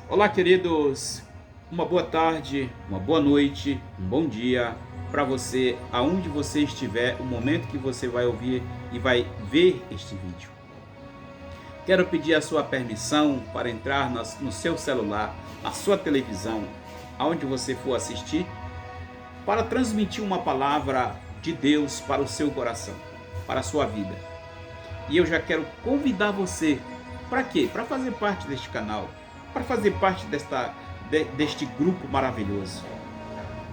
Olá, queridos. Uma boa tarde, uma boa noite, um bom dia para você, aonde você estiver, o momento que você vai ouvir e vai ver este vídeo. Quero pedir a sua permissão para entrar no seu celular, na sua televisão, aonde você for assistir, para transmitir uma palavra de Deus para o seu coração, para a sua vida. E eu já quero convidar você, para quê? Para fazer parte deste canal, para fazer parte deste grupo maravilhoso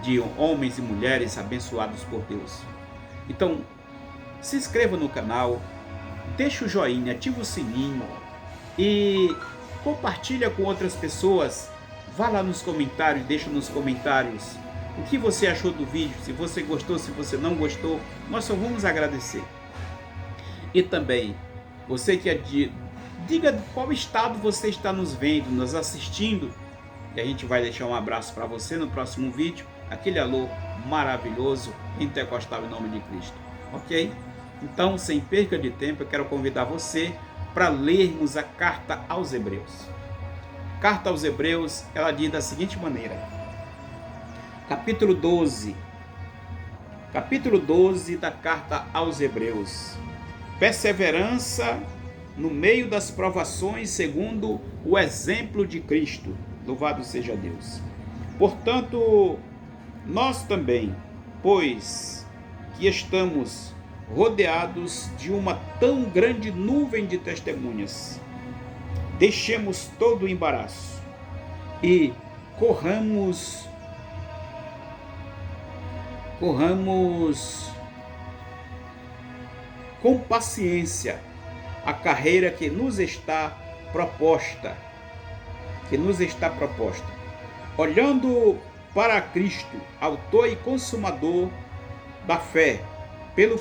de homens e mulheres abençoados por Deus. Então, se inscreva no canal, deixa o joinha, ativa o sininho e compartilha com outras pessoas. Vá lá nos comentários, deixa nos comentários o que você achou do vídeo, se você gostou, se você não gostou, nós só vamos agradecer. E também, você que diga qual estado você está nos vendo, nos assistindo, e a gente vai deixar um abraço para você no próximo vídeo, aquele alô maravilhoso, pentecostal em nome de Cristo, ok? Então, sem perca de tempo, eu quero convidar você para lermos a carta aos Hebreus. Carta aos Hebreus, ela diz da seguinte maneira, capítulo 12 da carta aos Hebreus: perseverança no meio das provações segundo o exemplo de Cristo. Louvado seja Deus. Portanto, nós também, pois que estamos rodeados de uma tão grande nuvem de testemunhas, deixemos todo o embaraço e corramos com paciência a carreira que nos está proposta, olhando para Cristo, autor e consumador da fé, pelo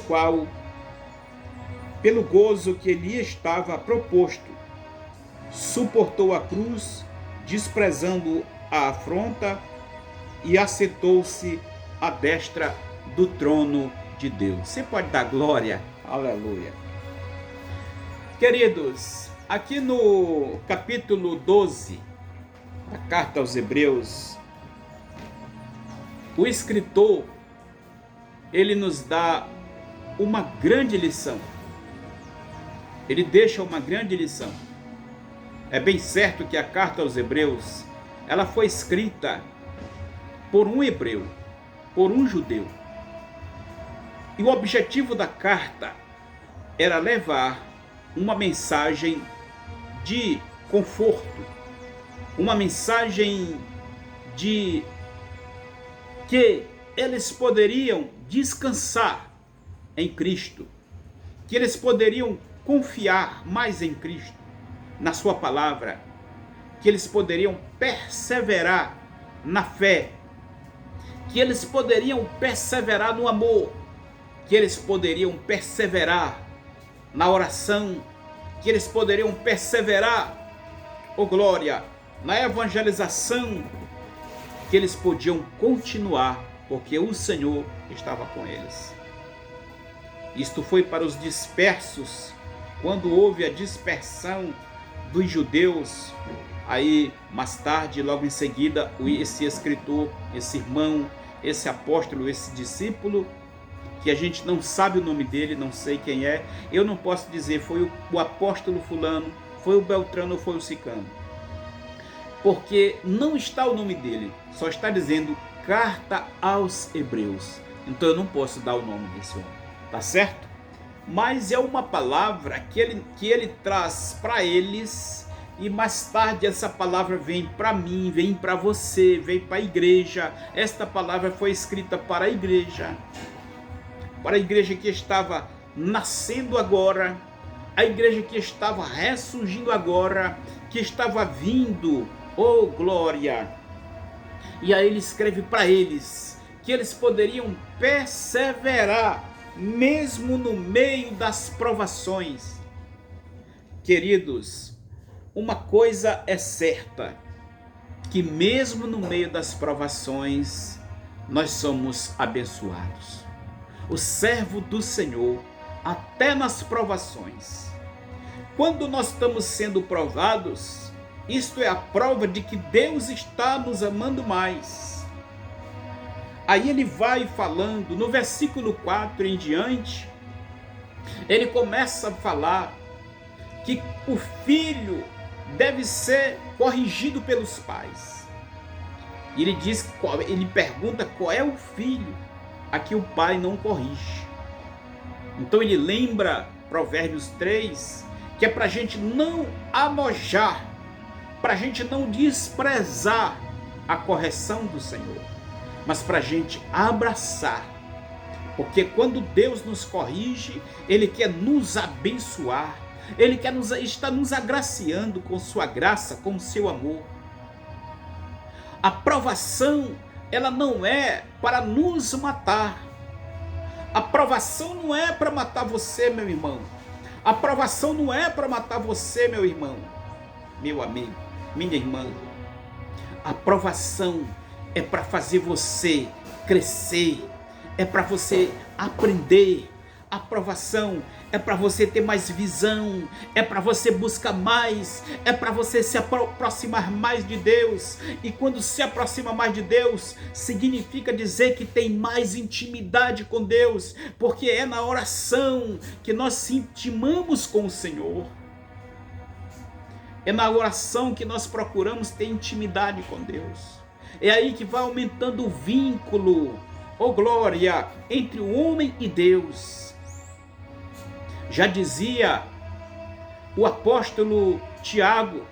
gozo que lhe estava proposto, suportou a cruz, desprezando a afronta, e assentou-se à destra do trono de Deus. Você pode dar glória? Aleluia. Queridos, aqui no capítulo 12 da carta aos Hebreus, o escritor, ele nos dá uma grande lição. Ele deixa uma grande lição. É bem certo que a carta aos Hebreus, ela foi escrita por um hebreu, por um judeu. E o objetivo da carta era levar uma mensagem de conforto, uma mensagem de que eles poderiam descansar em Cristo, que eles poderiam confiar mais em Cristo, na sua palavra, que eles poderiam perseverar na fé, que eles poderiam perseverar no amor, que eles poderiam perseverar na oração, que eles poderiam perseverar, oh glória, na evangelização, que eles podiam continuar, porque o Senhor estava com eles. Isto foi para os dispersos, quando houve a dispersão dos judeus. Aí, mais tarde, logo em seguida, esse escritor, esse irmão, esse apóstolo, esse discípulo, que a gente não sabe o nome dele, não sei quem é, eu não posso dizer foi o apóstolo fulano, foi o Beltrano ou foi o Cicano, porque não está o nome dele, só está dizendo carta aos Hebreus, então eu não posso dar o nome desse homem, tá certo? Mas é uma palavra que ele traz para eles, e mais tarde essa palavra vem para mim, vem para você, vem para a igreja. Esta palavra foi escrita para a igreja que estava nascendo agora, a igreja que estava ressurgindo agora, que estava vindo, oh glória. E aí ele escreve para eles que eles poderiam perseverar mesmo no meio das provações. Queridos, uma coisa é certa, que mesmo no meio das provações nós somos abençoados. O servo do Senhor, até nas provações, quando nós estamos sendo provados, Isto é a prova de que Deus está nos amando mais. Aí ele vai falando, no versículo 4 em diante, ele começa a falar que o filho deve ser corrigido pelos pais. E ele diz, ele pergunta qual é o filho a que o pai não corrige. Então ele lembra Provérbios 3, que é para a gente não alojar, para a gente não desprezar a correção do Senhor, mas para a gente abraçar. Porque quando Deus nos corrige, Ele quer nos abençoar, Ele está nos agraciando com sua graça, com o seu amor. A provação, ela não é para nos matar. A provação não é para matar você, meu irmão. A provação não é para matar você, meu irmão, meu amigo, minha irmã. A provação é para fazer você crescer, é para você aprender. A provação é para você ter mais visão, é para você buscar mais, é para você se aproximar mais de Deus. E quando se aproxima mais de Deus, significa dizer que tem mais intimidade com Deus, porque é na oração que nós se intimamos com o Senhor. É na oração que nós procuramos ter intimidade com Deus. É aí que vai aumentando o vínculo, oh glória, entre o homem e Deus. Já dizia o apóstolo Tiago: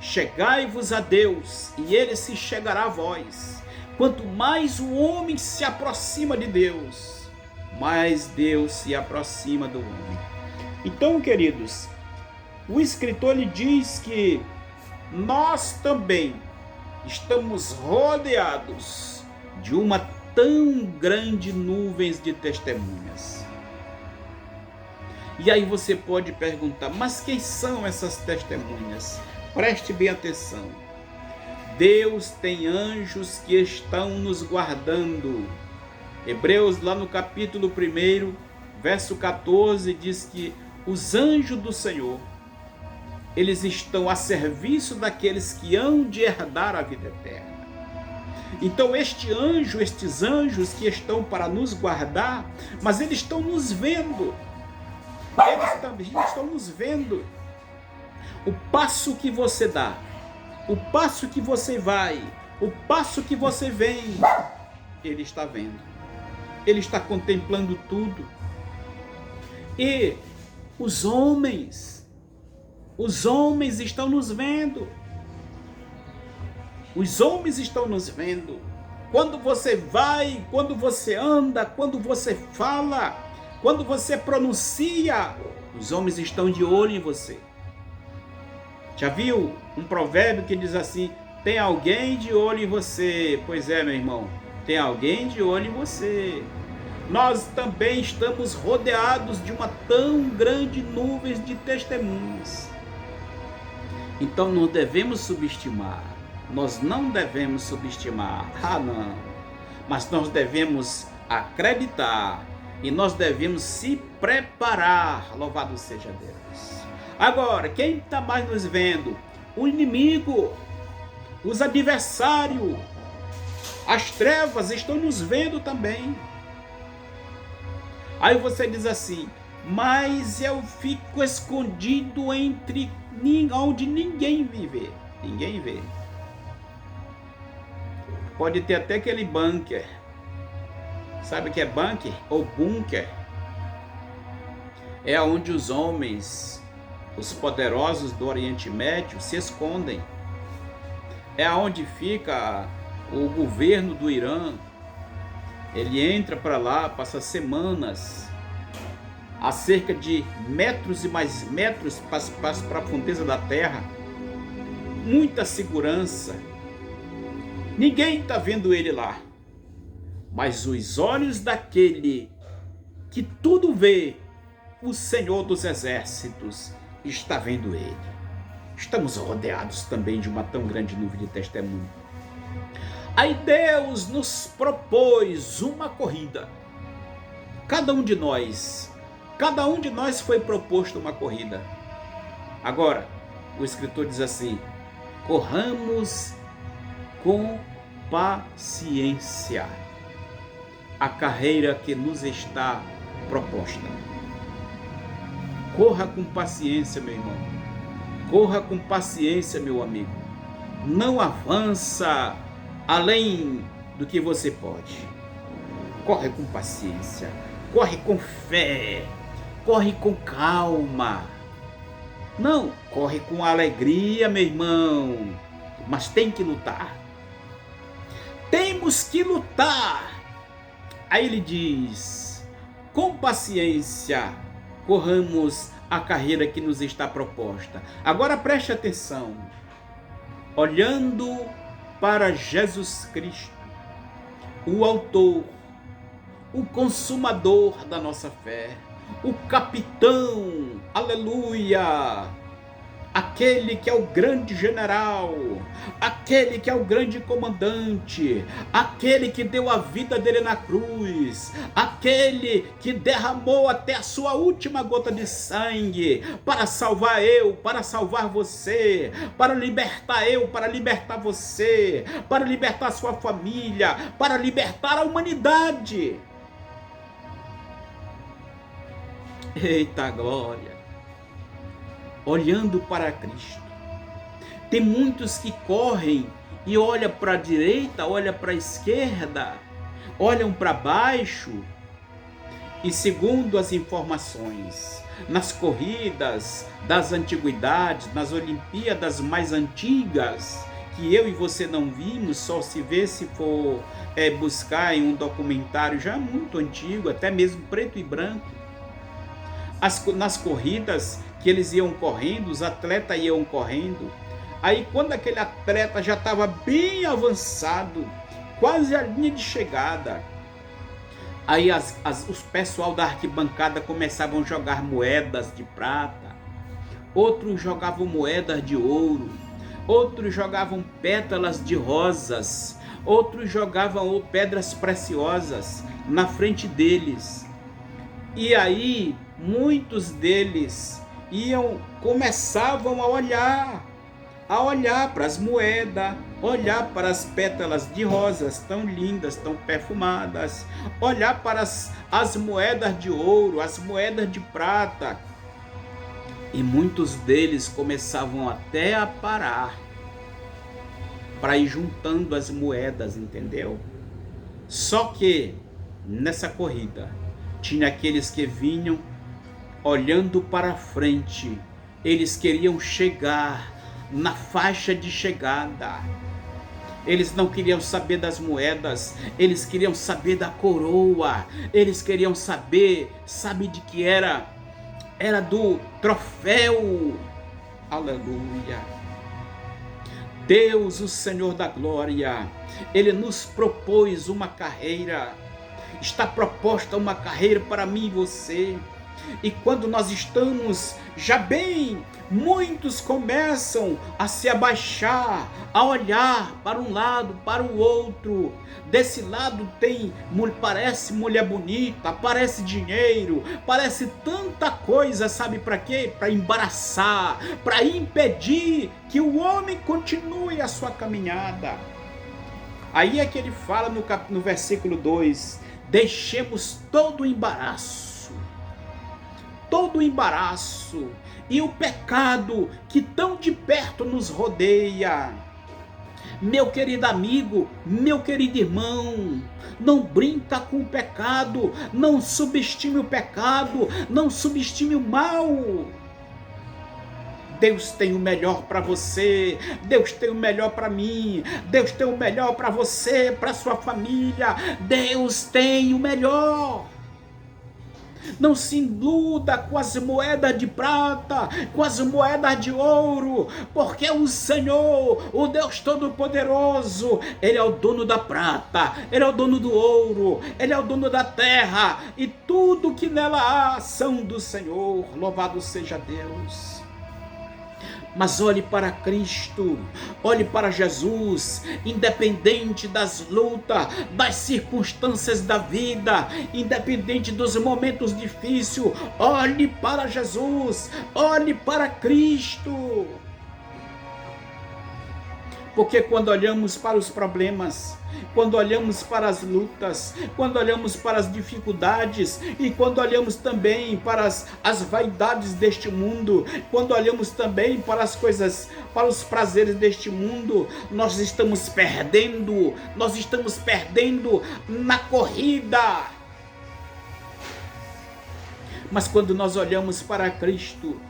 chegai-vos a Deus, e ele se chegará a vós. Quanto mais o homem se aproxima de Deus, mais Deus se aproxima do homem. Então, queridos, o escritor lhe diz que nós também estamos rodeados de uma tão grande nuvem de testemunhas. E aí você pode perguntar, mas quem são essas testemunhas? Preste bem atenção. Deus tem anjos que estão nos guardando. Hebreus, lá no capítulo 1, verso 14, diz que os anjos do Senhor, eles estão a serviço daqueles que hão de herdar a vida eterna. Então estes anjos que estão para nos guardar, mas eles estão nos vendo. Eles também estão nos vendo. O passo que você dá, o passo que você vai, o passo que você vem, Ele está vendo. Ele está contemplando tudo. E os homens estão nos vendo. Os homens estão nos vendo. Quando você vai, quando você anda, quando você fala, quando você pronuncia, os homens estão de olho em você. Já viu um provérbio que diz assim: tem alguém de olho em você? Pois é, meu irmão, tem alguém de olho em você. Nós também estamos rodeados de uma tão grande nuvem de testemunhas. Então não devemos subestimar. Nós não devemos subestimar. Não. Mas nós devemos acreditar. E nós devemos se preparar. Louvado seja Deus. Agora, quem está mais nos vendo? O inimigo, os adversários, as trevas estão nos vendo também. Aí você diz assim: mas eu fico escondido entre onde ninguém me vê. Ninguém vê. Pode ter até aquele bunker. Sabe o que é bunker ou bunker? É onde os homens, os poderosos do Oriente Médio, se escondem. É onde fica o governo do Irã. Ele entra para lá, passa semanas, a cerca de metros e mais metros para a profundeza da terra. Muita segurança. Ninguém está vendo ele lá. Mas os olhos daquele que tudo vê, o Senhor dos Exércitos, está vendo ele. Estamos rodeados também de uma tão grande nuvem de testemunho. Aí Deus nos propôs uma corrida. Cada um de nós foi proposto uma corrida. Agora, o escritor diz assim: corramos com paciência a carreira que nos está proposta. Corra com paciência, meu irmão. Corra com paciência, meu amigo. Não avança além do que você pode. Corre com paciência. Corre com fé. Corre com calma. Não, corre com alegria, meu irmão. Mas tem que lutar. Temos que lutar. Aí ele diz: com paciência, corramos a carreira que nos está proposta. Agora preste atenção. Olhando para Jesus Cristo, o autor, o consumador da nossa fé, o capitão, aleluia, aquele que é o grande general, aquele que é o grande comandante, aquele que deu a vida dele na cruz, aquele que derramou até a sua última gota de sangue para salvar eu, para salvar você, para libertar eu, para libertar você, para libertar a sua família, para libertar a humanidade. Eita glória! Olhando para Cristo. Tem muitos que correm e olham para a direita, olham para a esquerda, olham para baixo. E segundo as informações, nas corridas das antiguidades, nas Olimpíadas mais antigas, que eu e você não vimos, só se vê se for buscar em um documentário já muito antigo, até mesmo preto e branco. Nas corridas que eles iam correndo, os atletas iam correndo. Aí quando aquele atleta já estava bem avançado, quase à linha de chegada, aí os pessoal da arquibancada começavam a jogar moedas de prata, outros jogavam moedas de ouro, outros jogavam pétalas de rosas, outros jogavam pedras preciosas na frente deles. E aí muitos deles começavam a olhar para as moedas, olhar para as pétalas de rosas tão lindas, tão perfumadas, olhar para as moedas de ouro, as moedas de prata. E muitos deles começavam até a parar para ir juntando as moedas, entendeu? Só que nessa corrida tinha aqueles que vinham olhando para frente. Eles queriam chegar na faixa de chegada. Eles não queriam saber das moedas, eles queriam saber da coroa. Eles queriam saber, sabe de que era? Era do troféu. Aleluia. Deus, o Senhor da glória, Ele nos propôs uma carreira. Está proposta uma carreira para mim e você. E quando nós estamos já bem, muitos começam a se abaixar, a olhar para um lado, para o outro. Desse lado parece mulher bonita, parece dinheiro, parece tanta coisa, sabe para quê? Para embaraçar, para impedir que o homem continue a sua caminhada. Aí é que ele fala no versículo 2, deixemos todo o embaraço e o pecado que tão de perto nos rodeia. Meu querido amigo, meu querido irmão, não brinca com o pecado, não subestime o pecado, não subestime o mal. Deus tem o melhor para você, Deus tem o melhor para mim, Deus tem o melhor para você, para sua família, Deus tem o melhor. Não se iluda com as moedas de prata, com as moedas de ouro, porque o Senhor, o Deus Todo-Poderoso, Ele é o dono da prata, Ele é o dono do ouro, Ele é o dono da terra, e tudo que nela há são do Senhor. Louvado seja Deus. Mas olhe para Cristo, olhe para Jesus, independente das lutas, das circunstâncias da vida, independente dos momentos difíceis, olhe para Jesus, olhe para Cristo. Porque quando olhamos para os problemas, quando olhamos para as lutas, quando olhamos para as dificuldades e quando olhamos também para as vaidades deste mundo, quando olhamos também para as coisas, para os prazeres deste mundo, nós estamos perdendo na corrida. Mas quando nós olhamos para Cristo,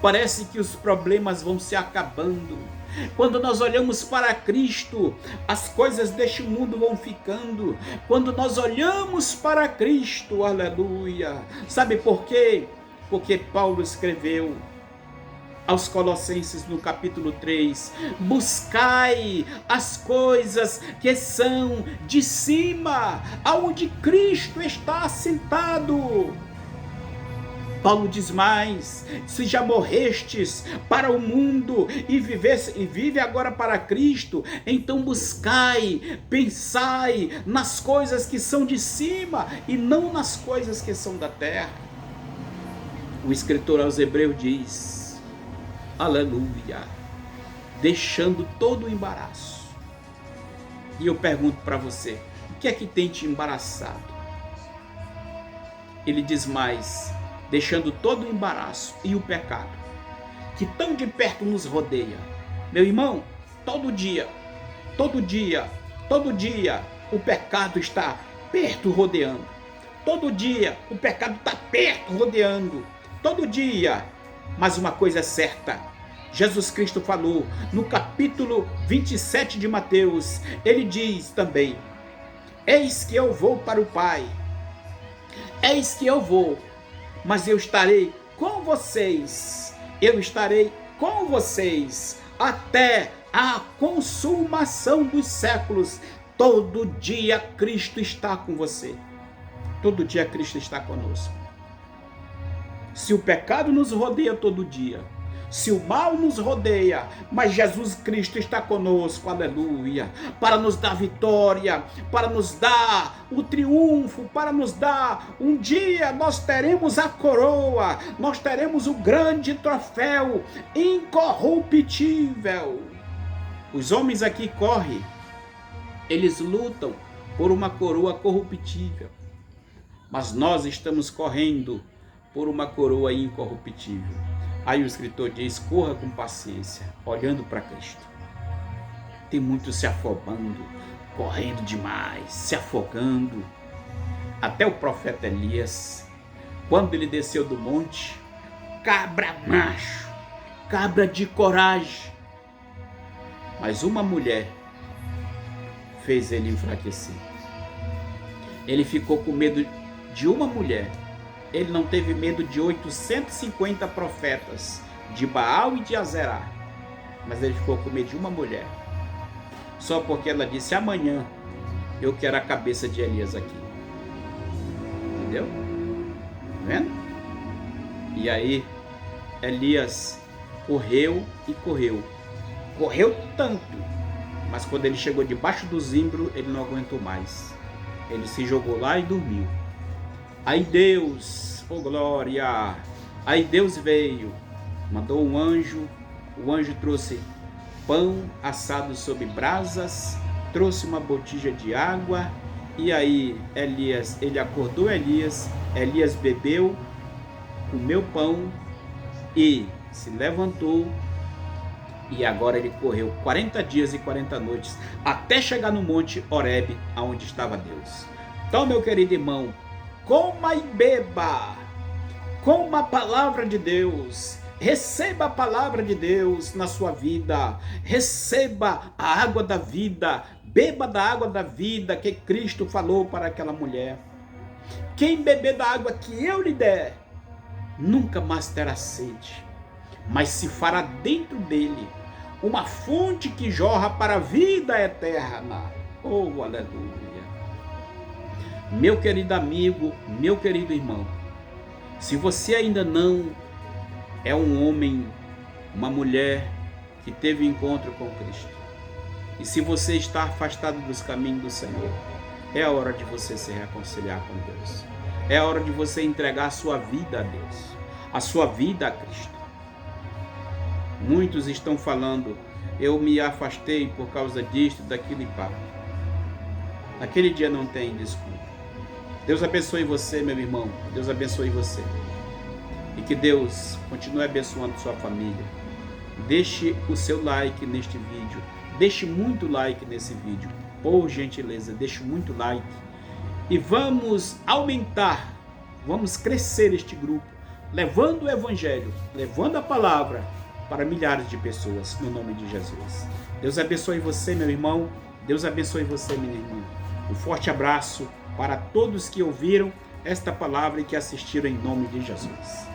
parece que os problemas vão se acabando. Quando nós olhamos para Cristo, as coisas deste mundo vão ficando. Quando nós olhamos para Cristo, aleluia. Sabe por quê? Porque Paulo escreveu aos Colossenses no capítulo 3, buscai as coisas que são de cima, aonde Cristo está assentado. Paulo diz mais: se já morrestes para o mundo e vive agora para Cristo, então buscai, pensai nas coisas que são de cima e não nas coisas que são da terra. O escritor aos Hebreus diz, aleluia, deixando todo o embaraço. E eu pergunto para você, o que é que tem te embaraçado? Ele diz mais: deixando todo o embaraço e o pecado, que tão de perto nos rodeia. Meu irmão, todo dia, o pecado está perto rodeando. Todo dia, o pecado está perto rodeando. Todo dia. Mas uma coisa é certa, Jesus Cristo falou no capítulo 27 de Mateus, ele diz também: eis que eu vou para o Pai, eis que eu vou, mas eu estarei com vocês, até a consumação dos séculos. Todo dia Cristo está com você, todo dia Cristo está conosco. Se o pecado nos rodeia todo dia, se o mal nos rodeia, mas Jesus Cristo está conosco, aleluia, para nos dar vitória, para nos dar o triunfo, para nos dar um dia nós teremos a coroa, nós teremos o grande troféu incorruptível. Os homens aqui correm, eles lutam por uma coroa corruptível, mas nós estamos correndo por uma coroa incorruptível. Aí o escritor diz: corra com paciência, olhando para Cristo. Tem muitos se afobando, correndo demais, se afogando. Até o profeta Elias, quando ele desceu do monte, cabra macho, cabra de coragem. Mas uma mulher fez ele enfraquecer. Ele ficou com medo de uma mulher. Ele não teve medo de 850 profetas, de Baal e de Azerá. Mas ele ficou com medo de uma mulher. Só porque ela disse: amanhã eu quero a cabeça de Elias aqui. Entendeu? Tá vendo? E aí Elias correu e correu. Correu tanto, mas quando ele chegou debaixo do zimbro, ele não aguentou mais. Ele se jogou lá e dormiu. Aí Deus, oh glória, aí Deus veio, mandou um anjo, o anjo trouxe pão assado sobre brasas, trouxe uma botija de água, e aí ele acordou Elias bebeu, comeu pão e se levantou, e agora ele correu 40 dias e 40 noites, até chegar no monte Horebe, aonde estava Deus. Então, meu querido irmão, coma e beba, coma a palavra de Deus, receba a palavra de Deus na sua vida, receba a água da vida, beba da água da vida que Cristo falou para aquela mulher. Quem beber da água que eu lhe der, nunca mais terá sede, mas se fará dentro dele uma fonte que jorra para a vida eterna. Oh, aleluia! Meu querido amigo, meu querido irmão, se você ainda não é um homem, uma mulher que teve encontro com Cristo, e se você está afastado dos caminhos do Senhor, é a hora de você se reconciliar com Deus. É a hora de você entregar a sua vida a Deus, a sua vida a Cristo. Muitos estão falando, eu me afastei por causa disto, daquilo e pá. Naquele dia não tem desculpa. Deus abençoe você, meu irmão. Deus abençoe você. E que Deus continue abençoando sua família. Deixe o seu like neste vídeo. Deixe muito like nesse vídeo. Por gentileza, deixe muito like. E vamos aumentar, vamos crescer este grupo, levando o evangelho, levando a palavra para milhares de pessoas, no nome de Jesus. Deus abençoe você, meu irmão. Deus abençoe você, minha irmã. Um forte abraço para todos que ouviram esta palavra e que assistiram em nome de Jesus.